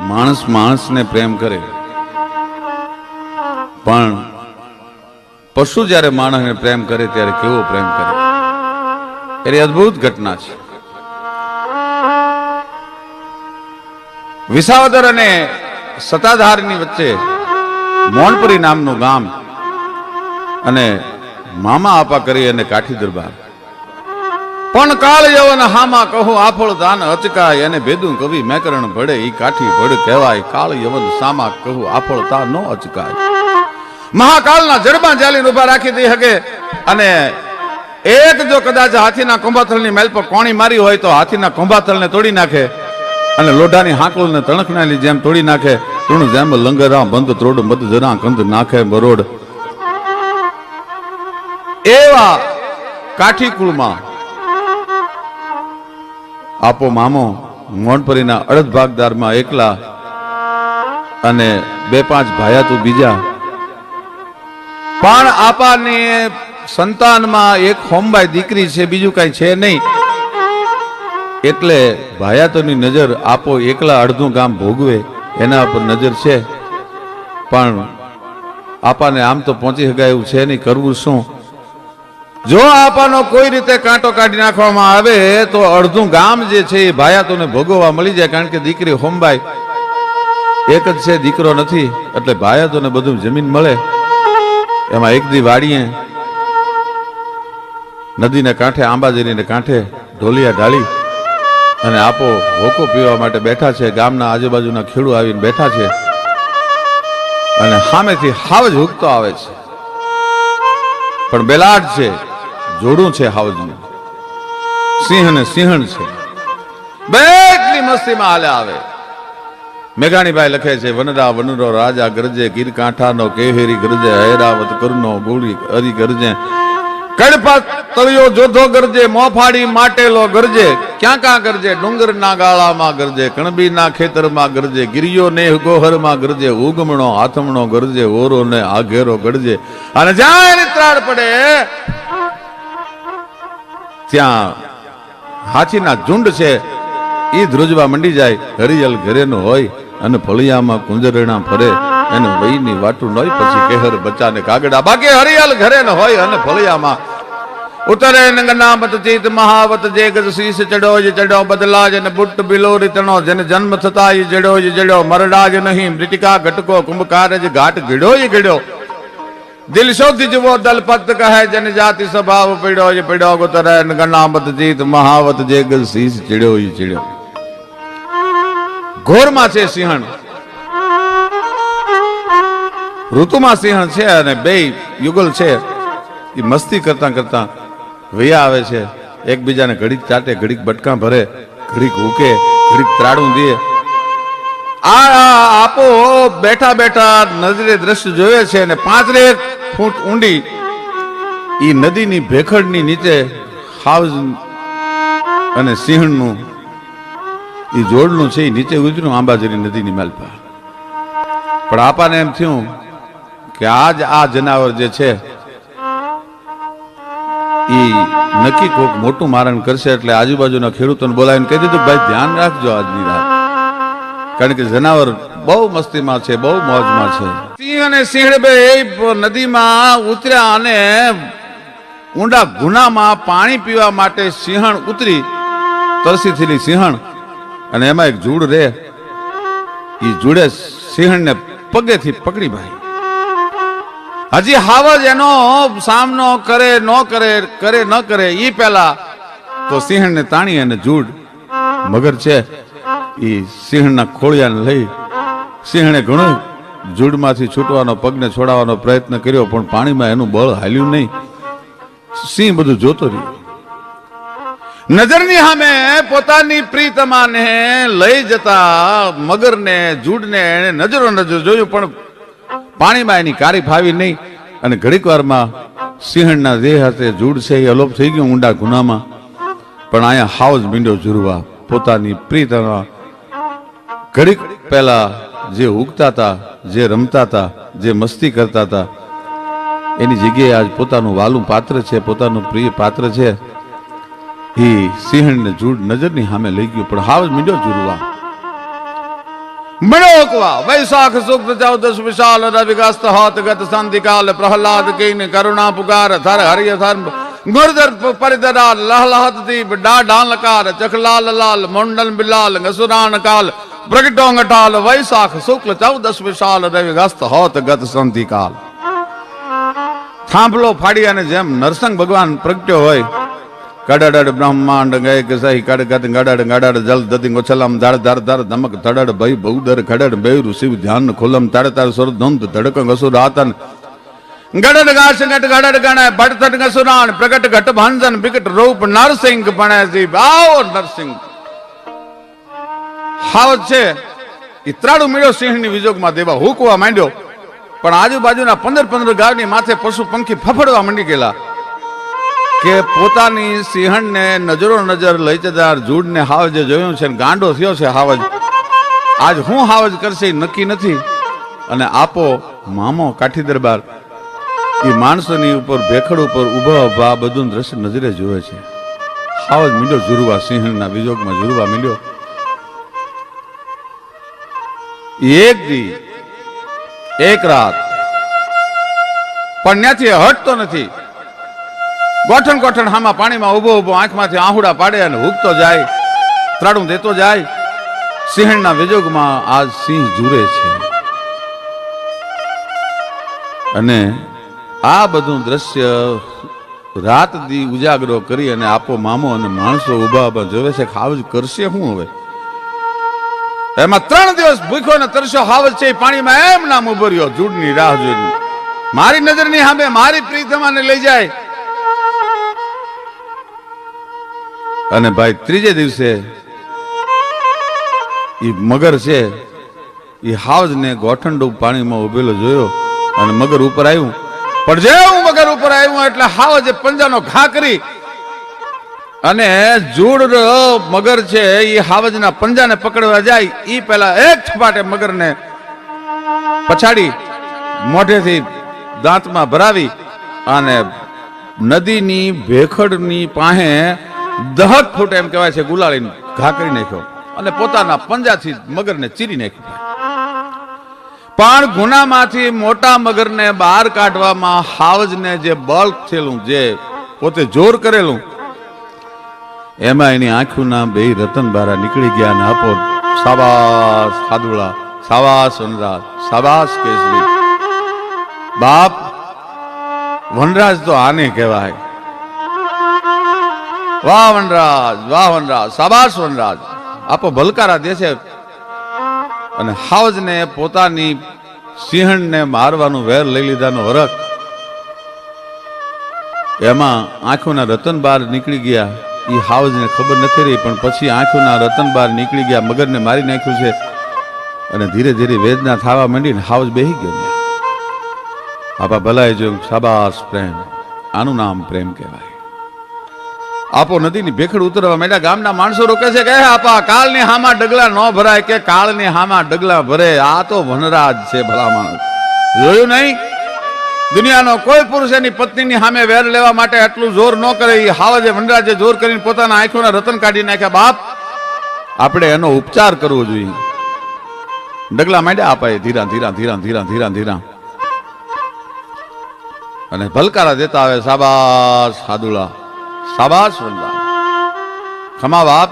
માણસ માણસને પ્રેમ કરે, પણ પશુ જ્યારે માણસને પ્રેમ કરે ત્યારે કેવો પ્રેમ કરે, એ અદ્ભુત ઘટના છે. વિસાવદર અને સતાધારની વચ્ચે મોણપુરી નામનું ગામ અને મામા આપા કરી અને કાઠી દરબાર. પણ કાળ યવન હામા કહો આફળ દાન અચકાય, અને ભેદું કવિ મેકરણ ભળે ઈ કાઠી ભળ કહેવાય. કાળ યવન સામા કહો આફળ તા નો અચકાય. મહાકાળના જડમાં ચાલીને ઉભા રાખી દઈ શકે, અને એક જો કદાચ હાથીના કુંભાથલની મેલ પર કોણી મારી હોય તો હાથીના કુંભાથલને તોડી નાખે, અને લોઢાની હાંકળને તણખનાની જેમ તોડી નાખે. તૃણ જેમ લંગરા બંધ ત્રોડ મદ જરા કંદ નાખે બરોડ. એવા કાઠી કુળમાં આપો મામો મોણપરીના અડધ ભાગદારમાં એકલા, અને 2-5 ભાયાતું બીજા. પણ આપાની સંતાનમાં એક હોમબાઈ દીકરી છે, બીજું કઈ છે નહીં. એટલે ભાયાતોની નજર આપો એકલા અડધું ગામ ભોગવે એના પર નજર છે. પણ આપાને આમ તો પહોંચી શકાય એવું છે નહીં. કરવું શું? જો આપાનો કોઈ રીતે કાંટો કાઢી નાખવામાં આવે તો અડધું ગામ જે છે એ ભાયાતોને ભોગવવા મળી જાય. કારણ કે દીકરી હોમબાઈ એક જ છે, દીકરો નથી. એટલે ભાયાતોને બધું જમીન મળે. એમાં એક દી વાડીએ નદીને કાંઠે આંબાજરીને કાંઠે ઢોલિયા ઢાળી અને આપો હોકો પીવા માટે બેઠા છે. ગામના આજુબાજુના ખેડૂ આવીને બેઠા છે, અને સામેથી હાવજ હુકતો આવે છે. પણ બેલાડ છે, જોડું છે હાવજનું, સિંહ ને સિંહણ છે. બેટલી મસ્તીમાં હાલે આવે. મેઘાણીભાઈ લખે છે, વનરા વનરો રાજા ગરજે, ગીર કાંઠાનો કેહેરી ગરજે, હૈરાવત કરનો ગોળી હરી ગરજે, કડપા તળિયો જોધો ગરજે, મોફાડી માટેલો ગરજે. ક્યાં ક્યાં ગરજે? ડુંગરના ગાળામાં ગરજે, કણબીના ખેતરમાં ગરજે, ગિરિયો ને ગોહરમાં ગરજે, ઉગમણો હાથમણો ગરજે, ઓરો ને આઘેરો ગરજે. અને જ્યાં નિત્રાળ પડે ત્યાં હાથીના ઝુંડ છે એ ધ્રુજવા મંડી જાય. હરિયલ ઘરેનો હોય અને ફળિયામાં કુંજરણા ફરે, એને વહીની વાટું નોય પછી કેહર બચાને કાગડા. બાકી હરિયલ ઘરે ન હોય અને ફળિયામાં ઉતરે નંગના મત ચિત મહાવત જે ગજ શીશ ચડો જ ચડો, બદલાજ ને બુટ્ટ બિલોરી તણો, જેને જન્મ થતા જ જડો જ જડો, મરડાજ નહીં મૃતિકા ઘટકો, કુંભકાર જ ઘાટ ગીડો જ ગીડો. દિલ શોધી જવો દલપત કહે, જન જાતિ સ્વભાવ પીડો જ પીડો. ઉતરે નંગના મત ચિત મહાવત જે ગજ શીશ ચડ્યો જ ચડ્યો. ઘોરમાં છે સિંહણ, ઋતુમાં સિંહણ છે, અને બે યુગલ છે. એ મસ્તી કરતા કરતા વૈયા આવે છે. એકબીજાને ઘડીક ચાટે, ઘડીક બટકા ભરે, ઘડીક હુકે, ઘડીક ત્રાડું દે. આપો બેઠા બેઠા નજરે દ્રશ્ય જોવે છે, અને 5 ફૂટ ઊંડી એ નદીની ભેખડની નીચે હાવજ અને સિંહણનું એ જોડનું છે, એ નીચે ઉતર્યું આંબાજરી નદીની માલપા. પણ આપાને એમ થયું કે આજ આ જનાવર જે છે એ નક્કી કોક મોટું મારણ કરશે. એટલે આજુબાજુના ખેડૂતોને બોલાવીને કહી દીધું, ભાઈ ધ્યાન રાખજો આજની રાત, કારણ કે જનાવર બહુ મસ્તીમાં છે, બહુ મોજમાં છે. સિંહ અને સિંહણ બે નદીમાં ઉતર્યા, અને ઊંડા ગુનામાં પાણી પીવા માટે સિંહણ ઉતરી, તરસી થયેલી સિંહણ. અને એમાં એક જૂડ રે, એ જુડે સિંહણને પગેથી પકડી ભાઈ. હજી હાવજ એનો સામનો કરે ન કરે ન કરે એ પહેલા તો સિંહણને તાણી, અને જૂડ મગર છે એ સિંહણના ખોળિયાને લઈ, સિંહણે ઘણો જૂડમાંથી છૂટવાનો, પગને છોડાવવાનો પ્રયત્ન કર્યો, પણ પાણીમાં એનું બળ હાલ્યું નહીં. સિંહ બધું જોતો રહ્યો. નજરની સામે પોતાની પ્રીતમાને લઈ જતા મગરને, જૂડને એને નજરો નજર જોયું, પણ પાણીમાં એની કારી ફાવી નહીં. અને ઘડીક વારમાં સિંહણના દેહ હાથે જૂડ છે એ અલોપ થઈ ગયું ઊંડા ગુનામાં. પણ અહીંયા હાવજ મીંડો ઝૂરવા પોતાની પ્રીતમાં. ઘડીક પહેલા જે ઉગતા હતા, જે રમતા હતા, જે મસ્તી કરતા હતા, એની જગ્યાએ આજ પોતાનું વાલું પાત્ર છે, પોતાનું પ્રિય પાત્ર છે, એ સિંહણને જૂડ નજરની સામે લઈ ગયું. પણ હાવજ મીંડો ઝૂરવા. મણોકવા વૈશાખ શુક્લ 14 વિશાલ રવિગાસ્ત હોત ગત સંધિકાલ પ્રહલાદ કીન કરુણા પુકાર થર હરિય થર ગુરધર પરિદરા લહલહત દીપ ડા ડાલકાર ચખલાલ લાલ મંડલ બિલાલ ગસુરાન કાલ પ્રગટોંગટાલ વૈશાખ શુક્લ 14 વિશાલ રવિગાસ્ત હોત ગત સંધિકાલ. થાંભલો ફાડી અને જેમ નરસિંહ ભગવાન પ્રગટ્યો હોય, કડડ બ્રહ્માંડ ગય કે સહી કડગત ગડડ ગડડ જલ દધિ ગોછલમ ધડ ધર ધર ધમક ધડડ ભય બહુદર ખડડ બેરુ શિવ ધ્યાન ખુલમ તડ તડ સુર ધુંધ ધડક ગસુર આતન ગડડ ગાશ ગટ ગડડ ગણ ભટથટ ગસુરાન પ્રગટ ઘટ ભાંજન વિકટ રૂપ નરસિંહ બણે જી આવો નરસિંહ. હાવત છે એ ત્રાડું મેળ્યો સિંહની વિજોગમાં દેવા હુકવા માંડ્યો, પણ આજુબાજુના 15 ગામની માથે પશુ પંખી ફફડવા માંડી ગયેલા કે પોતાની સિંહણને નજરો નજર લઈ જનાર જૂડને હાવજે જોયું છે, ગાંડો થયો છે હાવજ. આજ હું હાવજ કરશે નક્કી નથી. અને આપો મામો કાઠી દરબાર એ માણસોની ઉપર ભેખડ ઉપર ઉભા ઉભા બધું દ્રશ્ય નજરે જોવે છે. હાવજ મીંડો ઝુરવા, સિંહણના વિજોગમાં ઝુરવા મીંડ્યો. એક દી એક રાત પણ ત્યાંથી હટતો નથી. ગોઠણ ગોઠણ હામાં પાણીમાં ઉભો ઉભો આંખમાંથી આહુડા પાડે અને હુકતો જાય, ત્રાડું દેતો જાય. સિંહણના વિજોગમાં આજ સિંહ ઝૂરે છે. અને આ બધું દ્રશ્ય રાત દી ઉજાગરો કરી અને આપો મામો અને માણસો ઉભા ઉભા જોવે છે. હાવજ કરશે શું હવે? એમાં 3 દિવસ ભૂખ્યો ને તરસ્યો હાવજ છે પાણીમાં એમ નામ ઉભો રહ્યો, જૂડની રાહ જોઈને. મારી નજરની સામે મારી પ્રીતમાને લઈ જાય. અને ભાઈ ત્રીજે દિવસે એ મગર છે એ હાવજને ગોઠણ પાણીમાં ઉભેલો જોયો અને મગર ઉપર આવ્યું. પણ જેવું મગર ઉપર આવ્યું એટલે હાવજે પંજાનો ઘા કરી અને જૂડ મગર છે એ હાવજના પંજાને પકડવા જાય એ પેલા એક છપાટે મગરને પછાડી મોઢેથી દાંતમાં ભરાવી અને નદીની ભેખડની પાસે 10 ફૂટ એમ કહેવાય છે ગુલાળીને ઘા કરી નાખ્યો અને પોતાના પંજાથી મગરને ચીરી નાખ્યો. પણ ગુનામાંથી મોટા મગરને બહાર કાઢવામાં હાવજને જે બળ થયેલું, જે પોતે જોર કરેલું, એમાં એની આંખોના 2 રતન બારા નીકળી ગયા. ને આપો સાબાસ હાદુળા, સાબાસ વનરાજ, સાબાસ કેસરી. બાપ વનરાજ તો આને કહેવાય. વાહ વનરાજ, વાહ વનરાજ, સાબાસ વનરાજ. આપો ભલકારા દે છે. અને હાવજને પોતાની સિંહણને મારવાનું વેર લઈ લીધાનો હરખ, એમાં આંખોના રતન બાર નીકળી ગયા. એ હાવજને ખબર નથી રહી, પણ પછી આંખોના રતન બાર નીકળી ગયા, મગરને મારી નાખ્યું છે. અને ધીરે ધીરે વેદના થવા માંડીને હાવજ બેહી ગયો. આપા ભલાઈ જોયું, સાબાસ પ્રેમ, આનું નામ પ્રેમ કહેવાય. આપો નદીની ભેખડ ઉતરવા માંડ્યા. ગામના માણસો રોકે છે કે આપા કાળની હામાં ડગલા ન ભરાય, કે કાળની હામાં ડગલા ભરે. આ તો વનરાજ છે ભલા માણસ. જોયું નહીં? દુનિયાનો કોઈ પુરુષ એની પત્નીની સામે વેર લેવા માટે આટલું જોર ન કરે. એ હાવજે વનરાજે જોર કરીને પોતાના આંખોના રતન કાઢી નાખ્યા. બાપ આપણે એનો ઉપચાર કરવો જોઈએ. ડગલા માંડ્યા આપાએ ધીરા ધીરા ધીરા ધીરા ધીરા ધીરા અને ભલકારા દેતા આવે. સાબાસ હાદુલા, સાબાસ વનરાજ, ખમા બાપ.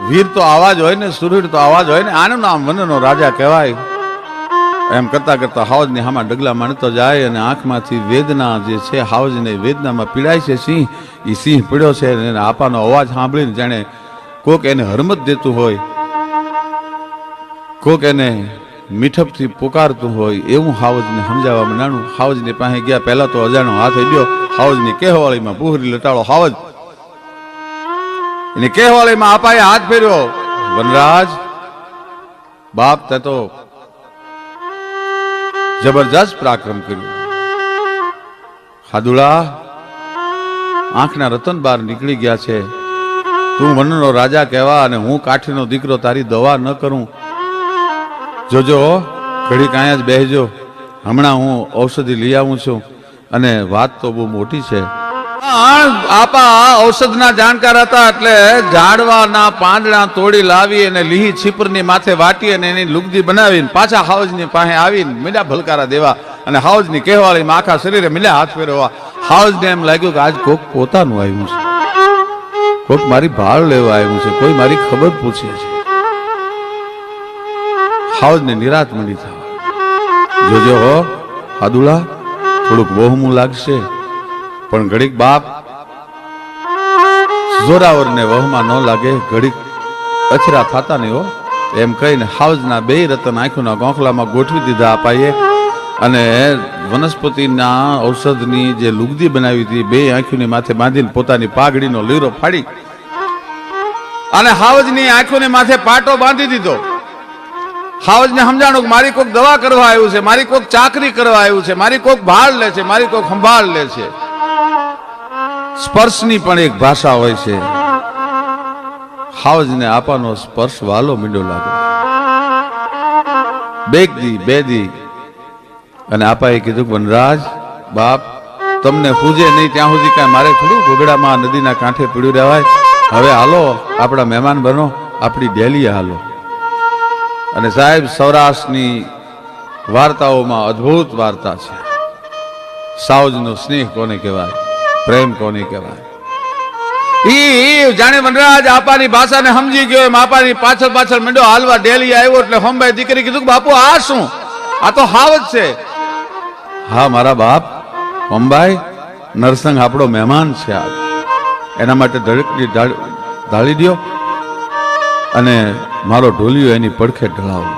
વીર તો આવાજ હોય ને, સુરવીર તો આવાજ હોય ને. આનું નામ વનનો રાજા કહેવાય. એમ કરતા કરતા હાવજની હામાં ડગલા માણતો જાય અને આંખમાંથી વેદના જે છે, હાવજને વેદનામાં પીડાય છે. સિંહ એ સિંહ પીડ્યો છે. એને આપાનો અવાજ સાંભળીને જાણે કોક એને હરમત દેતું હોય, કોક એને મીઠપથી પુકારતું હોય એવું હાવજને સમજાવવા માંડ્યું. હાવજની પાસે ગયા. પહેલા તો અજાણો હાથ અડ્યો. હાવજની કેહવાળીમાં બુહરી લટાળો હાવજ. એની કેહવાળીમાં આપાએ હાથ ફેર્યો. વનરાજ બાપ, તે તો જબરજસ્ત પરાક્રમ કર્યું. હાદુળા, આંખના રતન બાર નીકળી ગયા છે. તું વનનો રાજા કહેવા અને હું કાઠીનો દીકરો, તારી દવા ન કરું. જોજો ઘડીક અહીંયા જ બેસજો, હમણાં હું ઔષધિ લઈ આવું છું. અને વાત તો બહુ મોટી છે. આપા ઔષધના જાણકાર હતા એટલે ઝાડવાના પાંદડા તોડી લાવી અને લીહી છીપરની માથે વાટી અને એની લુગદી બનાવીને પાછા હાવજની પાસે આવીને મીંડા ભલકારા દેવા અને હાવજની કહેવાળી આખા શરીરે મીંડા હાથ ફેરવવા. હાવજને એમ લાગ્યું કે આજ કોક પોતાનું આવ્યું છે, કોક મારી ભાળ લેવા આવ્યું છે, કોઈ મારી ખબર પૂછે છે. હાવજને નિરાત મળી થવા. જોજો હો હાદુલા, થોડુંક વહમું લાગશે પણ ઘડીક બાપ જોરાવરને વહમાં ન લાગે, ઘડીક અછરા થતા નહીં હો. એમ કહીને હાવજના બે રતન આંખોના ગોખલામાં ગોઠવી દીધા અપાઈએ અને વનસ્પતિના ઔષધની જે લુગદી બનાવી હતી બે આંખોની માથે બાંધીને પોતાની પાઘડીનો લીરો ફાડી અને હાવજની આંખોની માથે પાટો બાંધી દીધો. હાવજને સમજાણું કે મારી કોઈક દવા કરવા આવ્યું છે, મારી કોઈક ચાકરી કરવા આવ્યું છે, મારી કોઈક ભાળ લે છે, મારી કોઈક સંભાળ લે છે. સ્પર્શની પણ એક ભાષા હોય છે. હાવજને આપાનો સ્પર્શ વાલો મીંડો લાગે. બેક દી બે દી અને આપાએ કીધું કે વનરાજ બાપ તમને પૂજે નહીં ત્યાં સુધી કાંઈ મારે થોડું ઘોગડામાં નદીના કાંઠે પીડ્યું રહેવાય. હવે હાલો આપણા મહેમાન બનો, આપણી ડેલીએ હાલો. અને સાહેબ સૌરાષ્ટ્રની વાર્તાઓમાં અદ્ભુત વાર્તા છે. સાવજનો સ્નેહ કોને કહેવાય, પ્રેમ કોને કહેવાય. ઈ જાણે વનરાજ આપાની ભાષાને સમજી ગયો એમ આપાની પાછળ પાછળ મીંડો હાલવા ડેલી આવ્યો એટલે હંભાઈ દીકરી કીધું કે બાપુ આ શું, આ તો હાવજ છે. હા મારા બાપ અંબાઈ, નરસંગ આપણો મહેમાન છે, આ એના માટે ધડકની ઢાળી દો અને મારો ઢોલિયો એની પડખે ઢળાવો.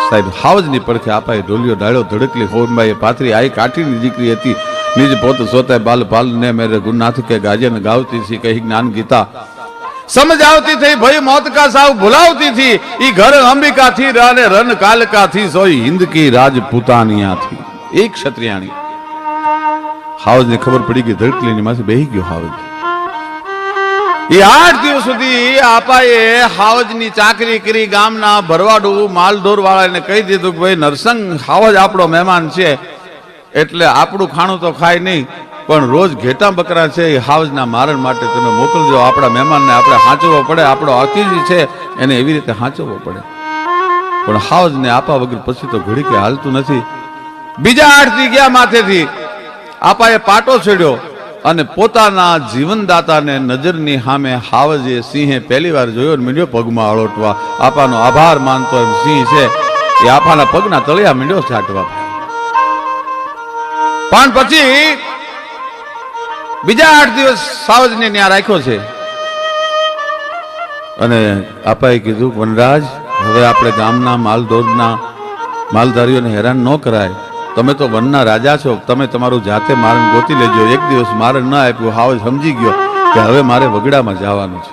સાહેબ હાવજની પડખે આપાએ ઢોલિયો ઢાળ્યો. ધડકલી હોનબાઈએ પાથરી આઈ કાઠીની દીકરી હતી. નિજ પોત સોતે બાલ પાલ ને મેરે ગુનાથ કે ગાજન ગાવતી थी कही ज्ञान गीता समझ आवती थी भाई मौत का साव भुलावती थी. ई घर अंबिका थी राने रन कालका थी सोई हिंद की राजपूतानिया थी एक क्षत्रियाणी. हावज ने खबर पड़ी कि धड़कली ની માથે બેહી ગયો હાવજ. એ 8 દિવસ સુધી આપાએ હાવજની ચાકરી કરી. ગામના ભરવાડું માલઢોર વાળાને કહી દીધું કે ભાઈ નરસંગ હાવજ આપણો મહેમાન છે એટલે આપણું ખાણું તો ખાય નહીં પણ રોજ ઘેટા બકરા છે એ હાવજના મારણ માટે તમે મોકલજો. આપણા મહેમાનને આપણે હાંચવો પડે, આપણો અતિથિ છે એને એવી રીતે હાંચવો પડે. પણ હાવજને આપા વગર પછી તો ઘડી કે હાલતું નથી. બીજા 8 દી ગયા માથેથી આપાએ પાટો છેડ્યો અને પોતાના જીવનદાતાને નજરની સામે હાવજે સિંહે પહેલી વાર જોયો ને મીંડ્યો પગમાં અળોટવા. આપાનો આભાર માનતો એમ સિંહ છે એ આપાના પગના તળિયા મીંડ્યો છાંટવા. પણ પછી બીજા 8 દિવસ સાવજને ત્યાં રાખ્યો છે અને આપાએ કીધું વનરાજ હવે આપણે ગામના માલઢોરના માલધારીઓને હેરાન ન કરાય. તમે તો વનના રાજા છો, તમે તમારું જાતે મારણ ગોતી લેજો. એક દિવસ મારણ ન આપ્યું હાવજ સમજી ગયો કે હવે મારે વગડામાં જવાનું છે.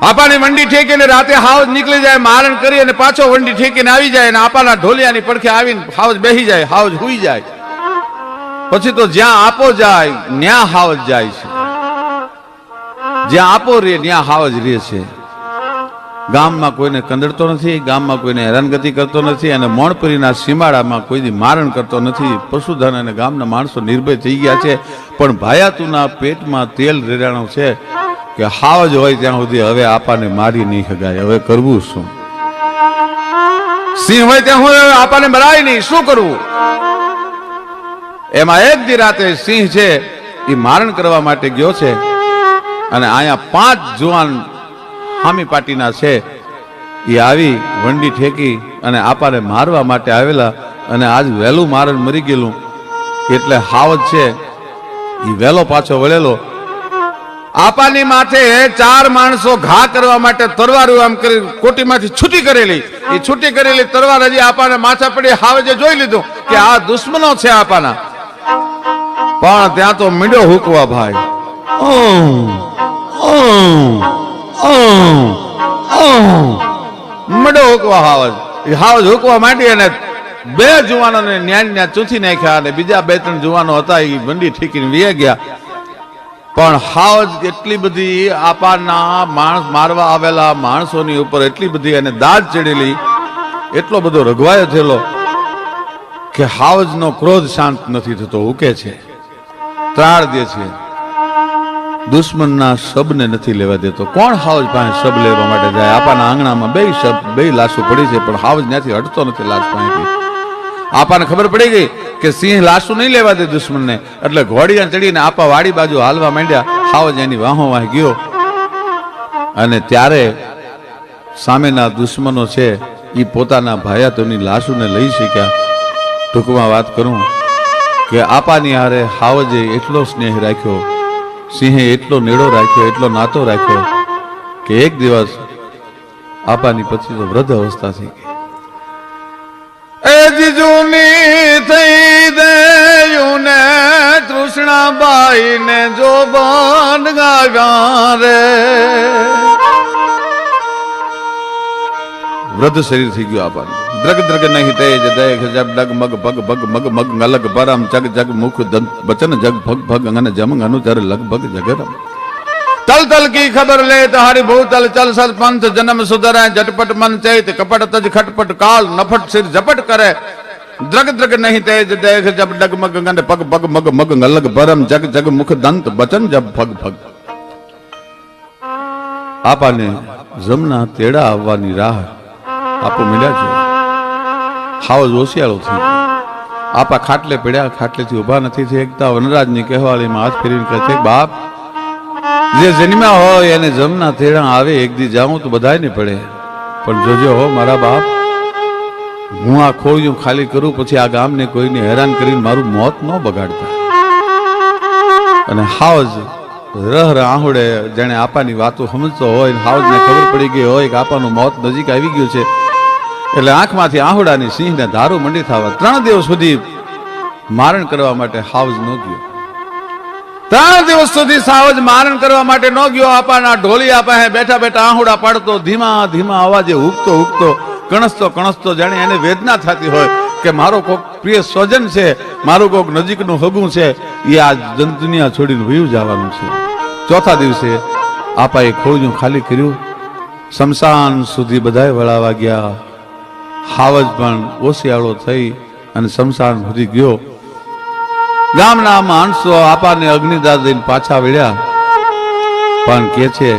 આપાની વંડી ઠેકીને રાતે હાવજ નીકળી જાય, મારણ કરી અને પાછો વંડી ઠેકીને આવી જાય અને આપાના ઢોલિયાની પડખે આવીને હાવજ બેસી જાય, હાવજ હુઈ જાય. પછી તો જ્યાં આપો જાય ત્યાં હાવજ જાય છે, જ્યાં આપો રે ત્યાં હાવજ રે છે. ગામમાં કોઈને કંદડતો નથી, ગામમાં કોઈને હેરાનગતિ કરતો નથી અને મોણપરીના સીમાડામાં કોઈ મારણ કરતો નથી. પશુધન અને ગામના માણસો નિર્ભય થઈ ગયા છે. પણ ભાયાતુના પેટમાં તેલ રેડાણું છે કે હાવજ હોય ત્યાં સુધી હવે આપાને મારી નહીં શકાય. હવે કરવું શું? સિંહ હોય ત્યાં હવે આપાને મરાય નહીં, શું કરવું? એમાં એક દી રાતે સિંહ છે એ મારણ કરવા માટે ગયો છે અને અહીંયા 5 જુવાન હામી પાટીના છે એ આવી વંડી ઠેકી અને આપાને મારવા માટે આવેલા. અને આજ વહેલું મારણ મરી ગયેલું એટલે હાવજ છે એ વહેલો પાછો વળેલો. આપાની માથે 4 માણસો ઘા કરવા માટે તરવારો આમ કરી કોટીમાંથી છૂટી કરેલી. એ છૂટી કરેલી તરવાર હજી આપાને માથા પડી. હાવજે જોઈ લીધું કે આ દુશ્મનો છે આપાના. પણ ત્યાં તો મીંડો હુકવા ભાઈ, મીંડો હુકવા હાવજ. હાવજ હુકવા માંડી અને 2 જુવાનોને ન્યા ચૂંથી નાખ્યા અને બીજા 2-3 જુવાનો હતા એ વંડી ઠીકીને વી ગયા. પણ હાવજ એટલી બધી આપાના માણસ મારવા આવેલા માણસોની ઉપર એટલી બધી અને દાદ ચડેલી, એટલો બધો રઘવાયો થયેલો કે હાવજનો ક્રોધ શાંત નથી થતો, હુકે છે. ત્રાળ દે છે, દુશ્મનના શબને નથી લેવા દેતો. કોણ હાવજ પાસે શબ લેવા માટે જાય? આપાના આંગણામાં બે લાશો પડી છે, પણ હાવજ ત્યાંથી હટતો નથી લાશ પાસેથી. આપાને ખબર પડી ગઈ કે સિંહ લાશું નહીં લેવા દે દુશ્મનને, એટલે ઘોડિયા ચડીને આપા વાડી બાજુ હાલવા માંડ્યા. હાવજ એની વાહો વાહ ગયો, અને ત્યારે સામેના દુશ્મનો છે એ પોતાના ભાયાતોની લાશોને લઈ શક્યા. ટૂંકમાં વાત કરું કે આપાની હારે હાવજે એટલો સ્નેહ રાખ્યો, સિંહે એટલો નેડો રાખ્યો, એટલો નાતો રાખ્યો કે એક દિવસ આપાની પછી તો વૃદ્ધ અવસ્થા થઈ ગઈ. એ જીજુની થઈ દેયું ને તૃષ્ણાબાઈ ને જો બન ગાવ્યા રે. વૃદ્ધ શરીર થઈ ગયું આપાનું. દ્રગ દ્રગ નહીં તેજ દેખ જબ ડગ મગ ભગ ભગ મગ મગ ગલગ બરમ જગ જગ મુખ દંત બચન જગ ભગ ભગ અંગન જમ અનુચર લગભગ જગરમ. તલ તલ की खबर ले हरि भूतल चल सत पंथ जन्म सुधरै झटपट मन चैत कपट तज खटपट काल नफट सिर झपट करे. द्रग द्रग नहीं तेज देख जब डगमग गंड पग पग मग मग गलग बरम जग जग मुख दंत बचन जब भग भग. આપાને જમના તેડા આવવાની રાહ આપો મળ્યા છે. હાવજ હોશિયાળો થઈ ગયો. આપા ખાટલે પડ્યા, ખાટલેથી ઉભા નથી થઈ એકતા. વનરાજની કહેવાળીમાં હાથ ફેરીને કહે છે, બાપ જે જન્મ્યા હોય એને જમના તેડા આવે, એક દી જાઉં તો બધાને પડે, પણ જોજો હો મારા બાપ, હું આ ખોળિયું ખાલી કરું પછી આ ગામને કોઈને હેરાન કરીને મારું મોત ન બગાડતા. અને હાવજ રહ આહુડે જાણે આપાની વાતો સમજતો હોય, હાવજને ખબર પડી ગઈ હોય કે આપાનું મોત નજીક આવી ગયું છે, એટલે આંખમાંથી આહુડાની સિંહને ધારો મંડી થવા 3 દિવસ સુધી મારણ કરવા માટે હાવજ ન ગયો. 3 દિવસ સુધી સાવજ મારણ કરવા માટે ન ગયો. આપાના ઢોલિયા પાસે બેઠા બેઠા આહુડા પાડતો, ધીમા ધીમા અવાજે ઉગતો ઉગતો, કણસતો કણસતો, જાણે એને વેદના થતી હોય કે મારો કોક પ્રિય સ્વજન છે, મારું કોક નજીકનું હગું છે, એ આ દુનિયા છોડીને વયું જવાનું છે. ચોથા દિવસે આપાએ ખોળિયું ખાલી કર્યું, શમશાન સુધી બધાય વળાવા ગયા. હાવજ પણ ઓશિયાળો થઈ અને શમશાન સુધી ગયો. ગામના માણસો આપાને અગ્નિદાહ દઈને પાછા વળ્યા, પણ કે છે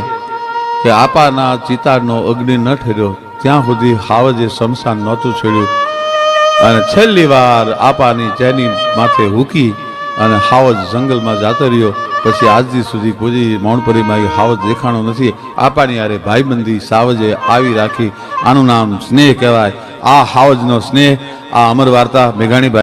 કે આપાના ચિતાનો અગ્નિ ન ઠર્યો ત્યાં સુધી હાવજે શમશાન નહોતું છોડ્યું. અને છેલ્લી વાર આપાની ચેની માથે હૂકી અને હાવજ જંગલમાં જાતો રહ્યો. પછી આજથી સુધી કોઈ મૌણપરીમાં હાવજ દેખાણો નથી. આપાની હારે ભાઈબંધી સાવજે આવી રાખી. આનું નામ સ્નેહ કહેવાય. આ હાવજનો સ્નેહ, આ અમર વાર્તા મેઘાણી